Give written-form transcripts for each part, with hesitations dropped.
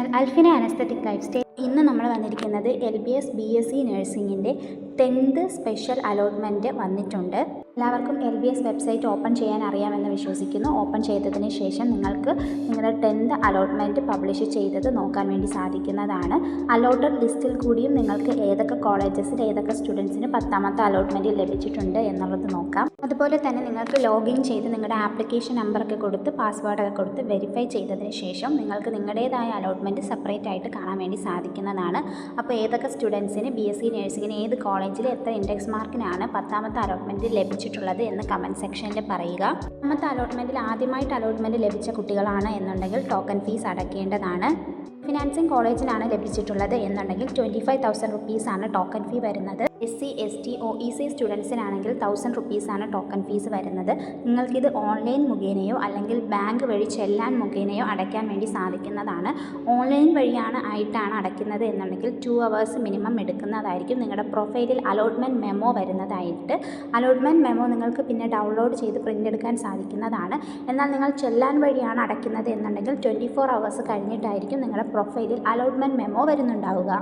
Channel Alfina anaesthetic life style. ഇന്ന് നമ്മൾ വന്നിരിക്കുന്നത് LBS BSc നഴ്സിംഗിൻ്റെ 10th സ്പെഷ്യൽ അലോട്ട്മെൻറ്റ് വന്നിട്ടുണ്ട്. എല്ലാവർക്കും LBS വെബ്സൈറ്റ് ഓപ്പൺ ചെയ്യാൻ അറിയാമെന്ന് വിശ്വസിക്കുന്നു. ഓപ്പൺ ചെയ്തതിന് ശേഷം നിങ്ങൾക്ക് നിങ്ങളുടെ 10th അലോട്ട്മെൻറ്റ് പബ്ലിഷ് ചെയ്തത് നോക്കാൻ വേണ്ടി സാധിക്കുന്നതാണ്. അലോട്ടഡ് ലിസ്റ്റിൽ കൂടിയും നിങ്ങൾക്ക് ഏതൊക്കെ കോളേജസിൽ ഏതൊക്കെ സ്റ്റുഡൻസിന് 10ാമത്തെ അലോട്ട്മെൻറ്റ് ലഭിച്ചിട്ടുണ്ട് എന്നുള്ളത് നോക്കാം. അതുപോലെ തന്നെ നിങ്ങൾക്ക് ലോഗിൻ ചെയ്ത് നിങ്ങളുടെ ആപ്ലിക്കേഷൻ നമ്പറൊക്കെ കൊടുത്ത് പാസ്വേഡൊക്കെ കൊടുത്ത് വെരിഫൈ ചെയ്തതിന് ശേഷം നിങ്ങൾക്ക് നിങ്ങളുടേതായ അലോട്ട്മെൻറ്റ് സെപ്പറേറ്റ് ആയിട്ട് കാണാൻ വേണ്ടി സാധിക്കുന്നതാണ്. അപ്പോൾ ഏതൊക്കെ സ്റ്റുഡൻസിന് BSc നഴ്സിംഗിന് ഏത് കോളേജിൽ എത്ര ഇൻഡെക്സ് മാർക്കിനാണ് 10ാമത്തെ അലോട്ട്മെൻറ്റ് ലഭിച്ചിട്ടുള്ളത് എന്ന് കമൻറ്റ് സെക്ഷനിൽ പറയുക. 10ാമത്തെ അലോട്ട്മെൻറ്റിൽ ആദ്യമായിട്ട് അലോട്ട്മെൻറ്റ് ലഭിച്ച കുട്ടികളാണ് എന്നുണ്ടെങ്കിൽ ടോക്കൺ ഫീസ് അടയ്ക്കേണ്ടതാണ്. ഫിനാൻസിങ് കോളേജിലാണ് ലഭിച്ചിട്ടുള്ളത് എന്നുണ്ടെങ്കിൽ 25,000 റുപ്പീസാണ് ടോക്കൺ ഫീ വരുന്നത്. SC ST OEC സ്റ്റുഡൻസിനാണെങ്കിൽ 1,000 റുപ്പീസാണ് ടോക്കൺ ഫീസ് വരുന്നത്. നിങ്ങൾക്കിത് ഓൺലൈൻ മുഖേനയോ അല്ലെങ്കിൽ ബാങ്ക് വഴി ചെല്ലാൻ മുഖേനയോ അടയ്ക്കാൻ വേണ്ടി സാധിക്കുന്നതാണ്. ഓൺലൈൻ വഴിയാണ് അടയ്ക്കുന്നത് എന്നുണ്ടെങ്കിൽ 2 hours മിനിമം എടുക്കുന്നതായിരിക്കും. നിങ്ങളുടെ പ്രൊഫൈലിൽ അലോട്ട്മെൻറ്റ് മെമ്മോ വരുന്നതായിട്ട് അലോട്ട്മെൻറ്റ് മെമ്മോ നിങ്ങൾക്ക് പിന്നെ ഡൗൺലോഡ് ചെയ്ത് പ്രിൻ്റ് എടുക്കാൻ സാധിക്കുന്നതാണ്. എന്നാൽ നിങ്ങൾ ചെല്ലാൻ വഴിയാണ് അടയ്ക്കുന്നത് എന്നുണ്ടെങ്കിൽ 24 hours കഴിഞ്ഞിട്ടായിരിക്കും നിങ്ങളുടെ പ്രൊഫൈലിൽ അലോട്ട്മെൻറ്റ് മെമ്മോ വരുന്നുണ്ടാവുക.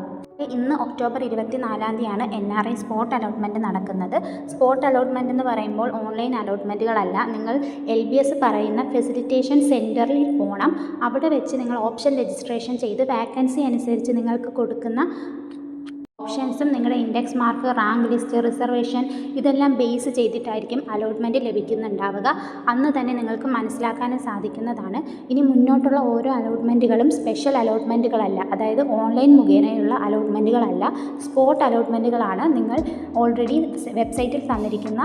ഇന്ന് ഒക്ടോബർ 24 NRI സ്പോട്ട് അലോട്ട്മെൻറ്റ് നടക്കുന്നത്. സ്പോട്ട് അലോട്ട്മെൻറ്റ് എന്ന് പറയുമ്പോൾ ഓൺലൈൻ അലോട്ട്മെൻറ്റുകളല്ല. നിങ്ങൾ LBS പറയുന്ന ഫെസിലിറ്റേഷൻ സെൻറ്ററിൽ പോകണം. അവിടെ വെച്ച് നിങ്ങൾ ഓപ്ഷൻ രജിസ്ട്രേഷൻ ചെയ്ത് വാക്കൻസി അനുസരിച്ച് നിങ്ങൾക്ക് കൊടുക്കുന്ന ഓപ്ഷൻസും നിങ്ങളുടെ index mark, rank list, reservation ഇതെല്ലാം ബേസ് ചെയ്തിട്ടായിരിക്കും അലോട്ട്മെൻറ്റ് ലഭിക്കുന്നുണ്ടാവുക. അന്ന് തന്നെ നിങ്ങൾക്ക് മനസ്സിലാക്കാനും സാധിക്കുന്നതാണ്. ഇനി മുന്നോട്ടുള്ള ഓരോ അലോട്ട്മെൻറ്റുകളും സ്പെഷ്യൽ അലോട്ട്മെൻറ്റുകളല്ല, അതായത് ഓൺലൈൻ മുഖേനയുള്ള അലോട്ട്മെൻറ്റുകളല്ല, സ്പോട്ട് അലോട്ട്മെൻറ്റുകളാണ്. നിങ്ങൾ ഓൾറെഡി വെബ്സൈറ്റിൽ തന്നിരിക്കുന്ന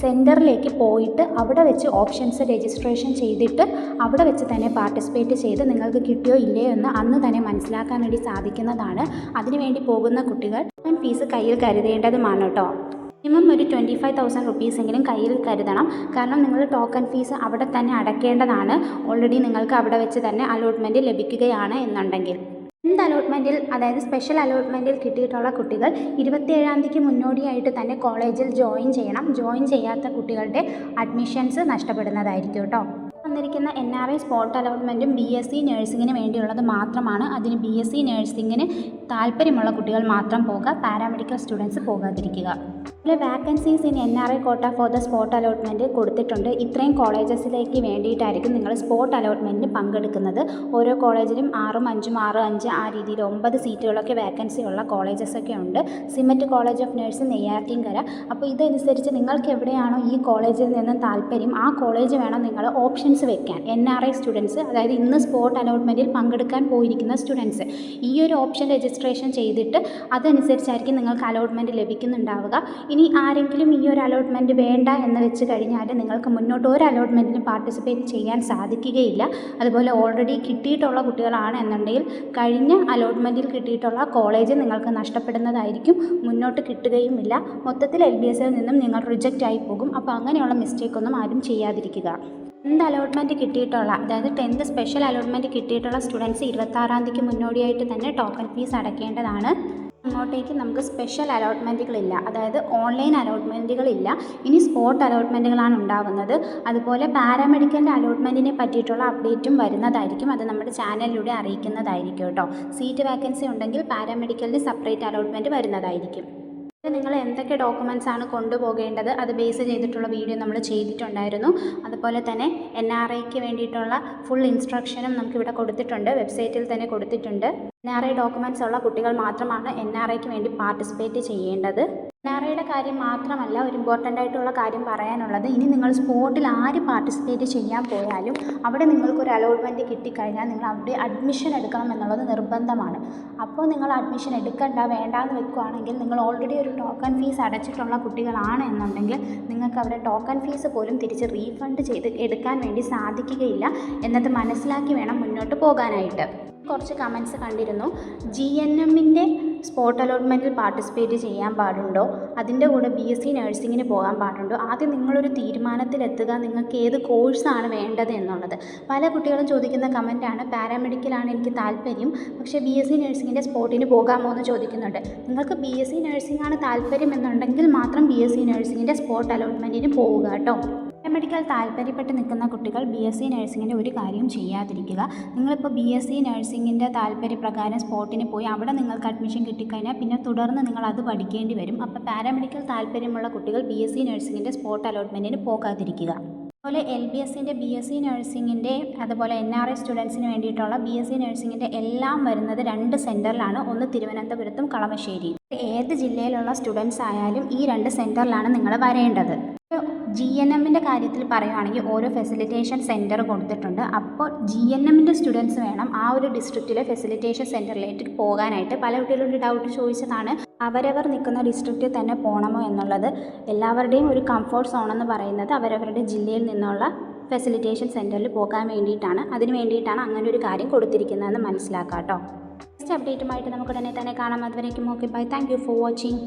സെൻറ്ററിലേക്ക് പോയിട്ട് അവിടെ വെച്ച് ഓപ്ഷൻസ് രജിസ്ട്രേഷൻ ചെയ്തിട്ട് അവിടെ വെച്ച് തന്നെ പാർട്ടിസിപ്പേറ്റ് ചെയ്ത് നിങ്ങൾക്ക് കിട്ടിയോ ഇല്ലയോ എന്ന് അന്ന് തന്നെ മനസ്സിലാക്കാൻ വേണ്ടി സാധിക്കുന്നതാണ്. അതിനുവേണ്ടി പോകുന്ന കുട്ടികൾ ഫീസ് കയ്യിൽ കരുതേണ്ടതുമാണ് കേട്ടോ. മിനിമം ഒരു 25,000 റുപ്പീസെങ്കിലും കയ്യിൽ കരുതണം. കാരണം നിങ്ങൾ ടോക്കൺ ഫീസ് അവിടെ തന്നെ അടയ്ക്കേണ്ടതാണ്. ഓൾറെഡി നിങ്ങൾക്ക് അവിടെ വെച്ച് തന്നെ അലോട്ട്മെൻറ്റ് ലഭിക്കുകയാണ് എന്നുണ്ടെങ്കിൽ. അലോട്ട്മെൻറ്റിൽ അതായത് സ്പെഷ്യൽ അലോട്ട്മെൻറ്റിൽ കിട്ടിയിട്ടുള്ള കുട്ടികൾ 27 മുന്നോടിയായിട്ട് തന്നെ കോളേജിൽ ജോയിൻ ചെയ്യണം. ജോയിൻ ചെയ്യാത്ത കുട്ടികളുടെ അഡ്മിഷൻസ് നഷ്ടപ്പെടുന്നതായിരിക്കും കേട്ടോ. വന്നിരിക്കുന്ന NRI സ്പോട്ട് അലോട്ട്മെൻറ്റും BSc നഴ്സിംഗിന് വേണ്ടിയുള്ളത് മാത്രമാണ്. അതിന് BSc നഴ്സിംഗിന് താല്പര്യമുള്ള കുട്ടികൾ മാത്രം പോകുക, പാരാമെഡിക്കൽ സ്റ്റുഡൻസ് പോകാതിരിക്കുക. അതുപോലെ vacancies in NRI quota for the spot allotment കൊടുത്തിട്ടുണ്ട്. ഇത്രയും കോളേജസിലേക്ക് വേണ്ടിയിട്ടായിരിക്കും നിങ്ങൾ സ്പോട്ട് അലോട്ട്മെൻറ്റിന് പങ്കെടുക്കുന്നത്. ഓരോ കോളേജിലും 6, 5, 6, 5 ആ രീതിയിൽ 9 സീറ്റുകളൊക്കെ വാക്കൻസി ഉള്ള കോളേജസൊക്കെ ഉണ്ട്. C-MET college of nursing Neyyattinkara. അപ്പോൾ ഇതനുസരിച്ച് നിങ്ങൾക്ക് എവിടെയാണോ ഈ കോളേജിൽ നിന്ന് താല്പര്യം ആ കോളേജ് വേണം നിങ്ങൾ ഓപ്ഷൻസ് വെക്കാൻ. NRI സ്റ്റുഡൻസ്, അതായത് ഇന്ന് സ്പോട്ട് അലോട്ട്മെൻറ്റിൽ പങ്കെടുക്കാൻ പോയിരിക്കുന്ന സ്റ്റുഡൻസ് ഈ ഒരു ഓപ്ഷൻ രജിസ്ട്രേഷൻ ചെയ്തിട്ട് അതനുസരിച്ചായിരിക്കും നിങ്ങൾക്ക് അലോട്ട്മെൻറ്റ് ലഭിക്കുന്നുണ്ടാവുക. ഇനി ആരെങ്കിലും ഈ ഒരു അലോട്ട്മെൻറ്റ് വേണ്ട എന്ന് വെച്ച് കഴിഞ്ഞാൽ നിങ്ങൾക്ക് മുന്നോട്ട് ഒരു അലോട്ട്മെൻറ്റിന് പാർട്ടിസിപ്പേറ്റ് ചെയ്യാൻ സാധിക്കുകയില്ല. അതുപോലെ ഓൾറെഡി കിട്ടിയിട്ടുള്ള കുട്ടികളാണ് എന്നുണ്ടെങ്കിൽ കഴിഞ്ഞ അലോട്ട്മെൻറ്റിൽ കിട്ടിയിട്ടുള്ള കോളേജ് നിങ്ങൾക്ക് നഷ്ടപ്പെടുന്നതായിരിക്കും, മുന്നോട്ട് കിട്ടുകയുമില്ല. മൊത്തത്തിൽ LBSൽ നിന്നും നിങ്ങൾ റിജക്റ്റ് ആയി പോകും. അപ്പോൾ അങ്ങനെയുള്ള മിസ്റ്റേക്കൊന്നും ആരും ചെയ്യാതിരിക്കുക. 10th അലോട്ട്മെൻറ്റ് കിട്ടിയിട്ടുള്ള, അതായത് 10th സ്പെഷ്യൽ അലോട്ട്മെൻറ്റ് കിട്ടിയിട്ടുള്ള സ്റ്റുഡൻസ് 26 മുന്നോടിയായിട്ട് തന്നെ ടോക്കൺ ഫീസ് അടയ്ക്കേണ്ടതാണ്. അങ്ങോട്ടേക്ക് നമുക്ക് സ്പെഷ്യൽ അലോട്ട്മെൻറ്റുകളില്ല, അതായത് ഓൺലൈൻ അലോട്ട്മെൻറ്റുകളില്ല. ഇനി സ്പോട്ട് അലോട്ട്മെൻറ്റുകളാണ് ഉണ്ടാവുന്നത്. അതുപോലെ പാരാമെഡിക്കലിൻ്റെ അലോട്ട്മെൻറ്റിനെ പറ്റിയിട്ടുള്ള അപ്ഡേറ്റും വരുന്നതായിരിക്കും. അത് നമ്മുടെ ചാനലിലൂടെ അറിയിക്കുന്നതായിരിക്കും കേട്ടോ. സീറ്റ് വാക്കൻസി ഉണ്ടെങ്കിൽ പാരാമെഡിക്കലിന് സെപ്പറേറ്റ് അലോട്ട്മെൻറ്റ് വരുന്നതായിരിക്കും. നിങ്ങൾ എന്തൊക്കെ ഡോക്യുമെൻറ്റ്സ് ആണ് കൊണ്ടുപോകേണ്ടത് അത് ബേസ് ചെയ്തിട്ടുള്ള വീഡിയോ നമ്മൾ ചെയ്തിട്ടുണ്ടായിരുന്നു. അതുപോലെ തന്നെ NRIക്ക് വേണ്ടിയിട്ടുള്ള ഫുൾ ഇൻസ്ട്രക്ഷനും നമുക്കിവിടെ കൊടുത്തിട്ടുണ്ട്, വെബ്സൈറ്റിൽ തന്നെ കൊടുത്തിട്ടുണ്ട്. NRI ഡോക്യുമെൻറ്റ്സ് ഉള്ള കുട്ടികൾ മാത്രമാണ് NRIക്ക് വേണ്ടി പാർട്ടിസിപ്പേറ്റ് ചെയ്യേണ്ടത്. NRIയുടെ കാര്യം മാത്രമല്ല, ഒരു ഇമ്പോർട്ടൻ്റ് ആയിട്ടുള്ള കാര്യം പറയാനുള്ളത്, ഇനി നിങ്ങൾ സ്പോട്ടിൽ ആര് പാർട്ടിസിപ്പേറ്റ് ചെയ്യാൻ പോയാലും അവിടെ നിങ്ങൾക്കൊരു അലോട്ട്മെൻറ്റ് കിട്ടിക്കഴിഞ്ഞാൽ നിങ്ങൾ അവിടെ അഡ്മിഷൻ എടുക്കണം എന്നുള്ളത് നിർബന്ധമാണ്. അപ്പോൾ നിങ്ങൾ അഡ്മിഷൻ എടുക്കണ്ട, വേണ്ടാന്ന് വെക്കുകയാണെങ്കിൽ നിങ്ങൾ ഓൾറെഡി ഒരു ടോക്കൺ ഫീസ് അടച്ചിട്ടുള്ള കുട്ടികളാണ് എന്നുണ്ടെങ്കിൽ നിങ്ങൾക്ക് അവിടെ ടോക്കൺ ഫീസ് പോലും തിരിച്ച് റീഫണ്ട് ചെയ്ത് എടുക്കാൻ വേണ്ടി സാധിക്കുകയില്ല എന്നത് മനസ്സിലാക്കി വേണം മുന്നോട്ട് പോകാനായിട്ട്. കുറച്ച് കമൻറ്റ്സ് കണ്ടിരുന്നു. GNMൻ്റെ സ്പോട്ട് അലോട്ട്മെൻറ്റിൽ പാർട്ടിസിപ്പേറ്റ് ചെയ്യാൻ പാടുണ്ടോ, അതിൻ്റെ കൂടെ BSc നഴ്സിംഗിന് പോകാൻ പാടുണ്ടോ? ആദ്യം നിങ്ങളൊരു തീരുമാനത്തിലെത്തുക, നിങ്ങൾക്ക് ഏത് കോഴ്സാണ് വേണ്ടത് എന്നുള്ളത്. പല കുട്ടികളും ചോദിക്കുന്ന കമൻറ്റാണ്, പാരാമെഡിക്കലാണ് എനിക്ക് താല്പര്യം, പക്ഷേ BSc നഴ്സിംഗിൻ്റെ സ്പോട്ടിന് പോകാമോ എന്ന് ചോദിക്കുന്നുണ്ട്. നിങ്ങൾക്ക് BSc നഴ്സിംഗ് ആണ് താല്പര്യം എന്നുണ്ടെങ്കിൽ മാത്രം BSc നഴ്സിംഗിൻ്റെ സ്പോട്ട് അലോട്ട്മെൻറ്റിന് പോവുക കേട്ടോ. പാരാമെഡിക്കൽ താല്പര്യപ്പെട്ട് നിൽക്കുന്ന കുട്ടികൾ BSc നഴ്സിങ്ങിൻ്റെ ഒരു കാര്യം ചെയ്യാതിരിക്കുക. നിങ്ങളിപ്പോൾ BSc നഴ്സിങ്ങിൻ്റെ താല്പര്യപ്രകാരം സ്പോട്ടിന് പോയി അവിടെ നിങ്ങൾക്ക് അഡ്മിഷൻ കിട്ടിക്കഴിഞ്ഞാൽ പിന്നെ തുടർന്ന് നിങ്ങൾ അത് പഠിക്കേണ്ടി വരും. അപ്പോൾ പാരാമെഡിക്കൽ താല്പര്യമുള്ള കുട്ടികൾ BSc നഴ്സിങ്ങിൻ്റെ സ്പോട്ട് അലോട്ട്മെൻറ്റിന് പോകാതിരിക്കുക. അതുപോലെ LBSൻ്റെ BSc നഴ്സിങ്ങിൻ്റെ അതുപോലെ NRI സ്റ്റുഡൻസിന് വേണ്ടിയിട്ടുള്ള BSc നഴ്സിങ്ങിൻ്റെ എല്ലാം വരുന്നത് 2 സെൻറ്ററിലാണ്. ഒന്ന് തിരുവനന്തപുരത്തും കളമശ്ശേരിയും. ഏത് ജില്ലയിലുള്ള സ്റ്റുഡൻസ് ആയാലും ഈ 2 സെൻറ്ററിലാണ് നിങ്ങൾ വരേണ്ടത്. GNMൻ്റെ കാര്യത്തിൽ പറയുകയാണെങ്കിൽ ഓരോ ഫെസിലിറ്റേഷൻ സെൻറ്റർ കൊടുത്തിട്ടുണ്ട്. അപ്പോൾ GNMൻ്റെ സ്റ്റുഡൻസ് വേണം ആ ഒരു ഡിസ്ട്രിക്റ്റിലെ ഫെസിലിറ്റേഷൻ സെൻറ്ററിലേക്ക് പോകാനായിട്ട്. പല കുട്ടികളുടെ ഡൗട്ട് ചോദിച്ചതാണ് അവരവർ നിൽക്കുന്ന ഡിസ്ട്രിക്റ്റിൽ തന്നെ പോകണമോ എന്നുള്ളത്. എല്ലാവരുടെയും ഒരു കംഫോർട്ട് സോണെന്ന് പറയുന്നത് അവരവരുടെ ജില്ലയിൽ നിന്നുള്ള ഫെസിലിറ്റേഷൻ സെൻറ്ററിൽ പോകാൻ വേണ്ടിയിട്ടാണ്. അതിന് വേണ്ടിയിട്ടാണ് അങ്ങനെ ഒരു കാര്യം കൊടുത്തിരിക്കുന്നതെന്ന് മനസ്സിലാക്കാം കേട്ടോ. നെക്സ്റ്റ് അപ്ഡേറ്റുമായിട്ട് നമുക്ക് ഉടനെ തന്നെ കാണാം. അതുവരേക്കും okay bye. Thank you for watching.